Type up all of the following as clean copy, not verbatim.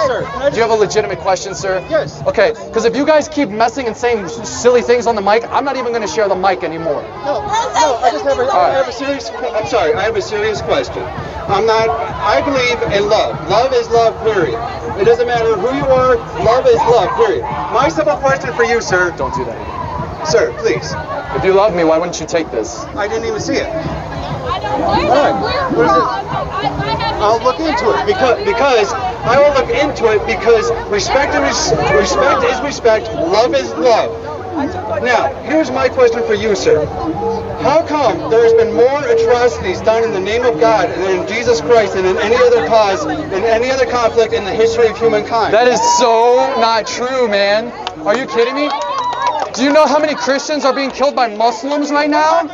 Sir, Do you have a legitimate question, sir? Yes. Okay, because if you guys keep messing and saying silly things on the mic, I'm not even going to share the mic anymore. No, I just have I'm sorry, I have a serious question. I believe in love. Love is love, period. It doesn't matter who you are, love is love, period. My simple question for you, sir. Don't do that again. Sir, please. If you love me, why wouldn't you take this? I didn't even see it. What is What is it? I'll look into it because I will look into it because respect is respect, love is love. Now, here's my question for you, sir. How come there's been more atrocities done in the name of God and in Jesus Christ than in any other cause, in any other conflict in the history of humankind? That is so not true, man. Are you kidding me? Do you know how many Christians are being killed by Muslims right now?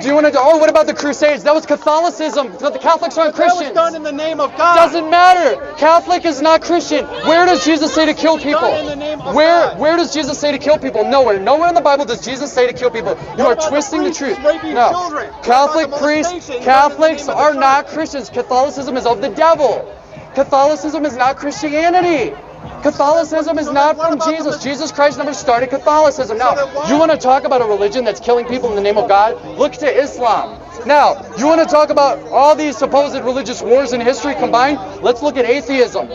Do you want to? Oh, what about the Crusades? That was Catholicism. The Catholics aren't Christians. That was done in the name of God. Doesn't matter. Catholic is not Christian. Where does Jesus say to kill people? Done in the name of Where God. Where does Jesus say to kill people? Nowhere. Nowhere in the Bible does Jesus say to kill people. You are about twisting the the truth. priests raping No. children? What Catholic about the priests, molestation? Catholics Done in the name of are the not church? Christians. Catholicism is of the devil. Catholicism is not Christianity. Catholicism is not from Jesus. Jesus Christ never started Catholicism. Now, you want to talk about a religion that's killing people in the name of God? Look to Islam. Now, you want to talk about all these supposed religious wars in history combined? Let's look at atheism.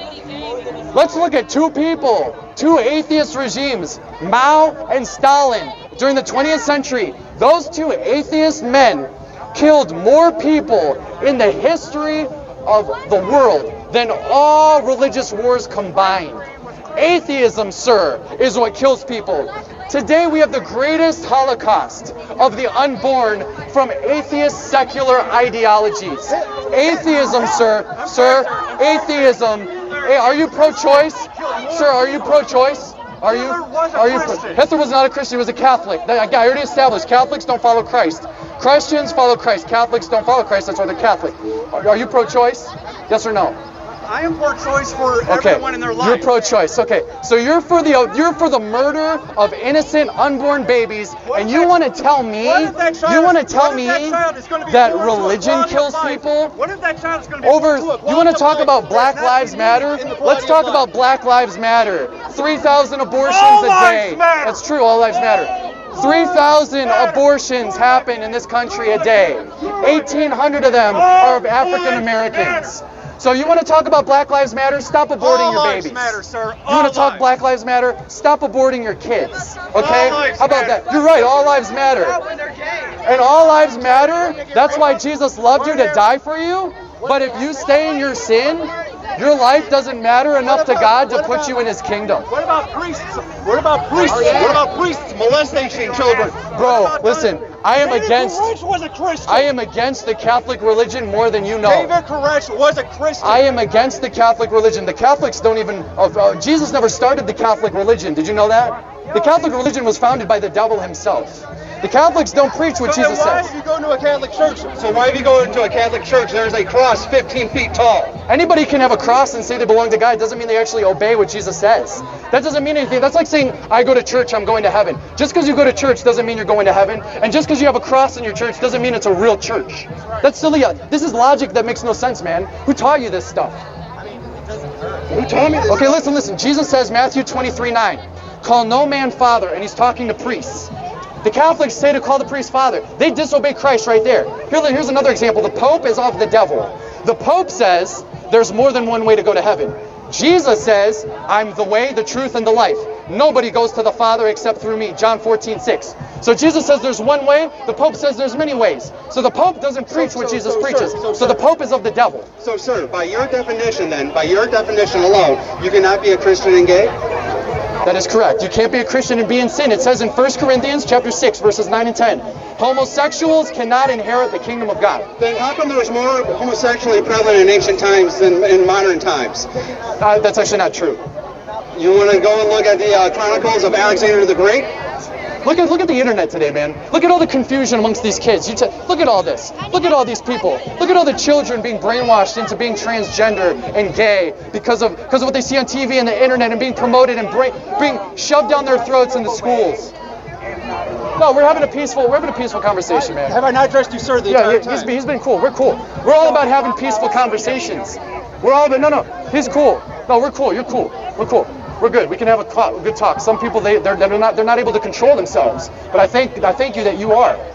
Let's look at two people, two atheist regimes, Mao and Stalin. During the 20th century, those two atheist men killed more people in the history of the world than all religious wars combined. Atheism, sir, is what kills people. Today we have the greatest Holocaust of the unborn from atheist secular ideologies. Atheism, sir, atheism. Hey, are you pro-choice? Sir, are you pro-choice? Are you? Hitler was not a Christian, he was a Catholic. I already established, Catholics don't follow Christ. Christians follow Christ, Catholics don't follow Christ, that's why they're Catholic. Are you pro-choice? Yes or no? I am pro-choice for everyone in their life. You're pro-choice. Okay, so you're for the murder of innocent unborn babies, and you want to tell me that religion kills people? What if that child is going to be Over, you want to talk about Black Lives Matter? Let's talk about Black Lives Matter. 3,000 abortions a day. That's true, all lives matter. 3,000 abortions happen in this country a day. 1,800 of them are of African Americans. So you want to talk about Black Lives Matter? Stop aborting your babies. All lives matter, sir. You want to talk Black Lives Matter? Stop aborting your kids. Okay? All lives How about matter. that? You're right, all lives matter. And all lives matter? That's why Jesus loved you to die for you? But if you stay in your sin, your life doesn't matter enough to God to put you in His kingdom. What about priests? What about priests? What about priests molesting children? Bro, listen, I am David against Koresh was a Christian. I am against the Catholic religion more than you know. David Koresh was a Christian. I am against the Catholic religion. The Catholics don't even... Jesus never started the Catholic religion. Did you know that? The Catholic religion was founded by the devil himself. The Catholics don't preach what Jesus why says. have you go to a Catholic church? So why have you go into a Catholic church and there's a cross 15 feet tall? Anybody can have a cross and say they belong to God. It doesn't mean they actually obey what Jesus says. That doesn't mean anything. That's like saying, I go to church, I'm going to heaven. Just because you go to church doesn't mean you're going to heaven. And just because you have a cross in your church doesn't mean it's a real church. That's silly. This is logic that makes no sense, man. Who taught you this stuff? Who told me this? Okay, listen. Jesus says, Matthew 23:9, call no man father, and he's talking to priests. The Catholics say to call the priest father. They disobey Christ right there. Here's another example. The Pope is of the devil. The Pope says there's more than one way to go to heaven. Jesus says, I'm the way, the truth, and the life. Nobody goes to the Father except through me. John 14:6. So Jesus says there's one way. The Pope says there's many ways. So the Pope doesn't preach what Jesus preaches. So the Pope is of the devil. So, sir, by your definition alone, you cannot be a Christian and gay? That is correct. You can't be a Christian and be in sin. It says in 1 Corinthians chapter 6, verses 9 and 10, homosexuals cannot inherit the kingdom of God. Then how come there was more homosexuality prevalent in ancient times than in modern times? That's actually not true. You want to go and look at the chronicles of Alexander the Great? Look at the internet today, man. Look at all the confusion amongst these kids. Look at all this. Look at all these people. Look at all the children being brainwashed into being transgender and gay because of what they see on TV and the internet and being promoted and being shoved down their throats in the schools. No, we're having a peaceful conversation, man. Have I not addressed you, sir, the entire time? He's been cool. We're cool. We're all about having peaceful conversations. He's cool. No, we're cool. You're cool. We're cool. We're good. We can have a good talk. Some people they're not able to control themselves. But I thank you that you are.